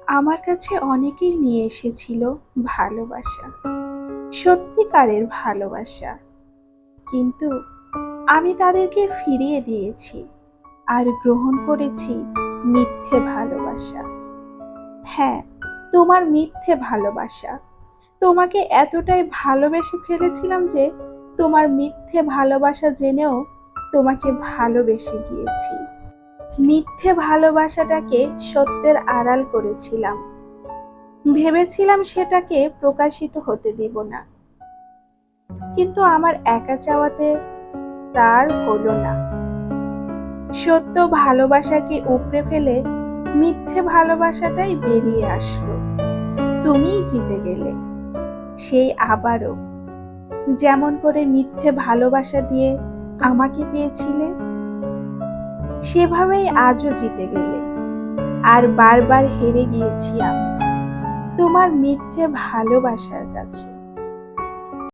আমার কাছে অনেকেই নিয়ে এসেছিল ভালোবাসা, সত্যিকারের ভালোবাসা। কিন্তু আমি তাদেরকে ফিরিয়ে দিয়েছি আর গ্রহণ করেছি মিথ্যে ভালোবাসা। হ্যাঁ, তোমার মিথ্যে ভালোবাসা। তোমাকে এতটাই ভালোবেসে ফেলেছিলাম যে তোমার মিথ্যে ভালোবাসা জেনেও তোমাকে ভালোবেসে গিয়েছি। মিথ্যে ভালোবাসাটাকে সত্যের আড়াল করেছিলাম, ভেবেছিলাম সেটাকে প্রকাশিত হতে দিব না। কিন্তু আমার একা চাওয়াতে তার হলো না। সত্য ভালোবাসাকে উপড়ে ফেলে মিথ্যে ভালোবাসাটাই বেরিয়ে আসলো। তুমিই জিতে গেলে, সেই আবারও, যেমন করে মিথ্যে ভালোবাসা দিয়ে আমাকে পেয়েছিলে, সেভাবেই আজও জিতে গেলে। আর বারবার হেরে গিয়েছি আমি তোমার মিথ্যে ভালোবাসার কাছে।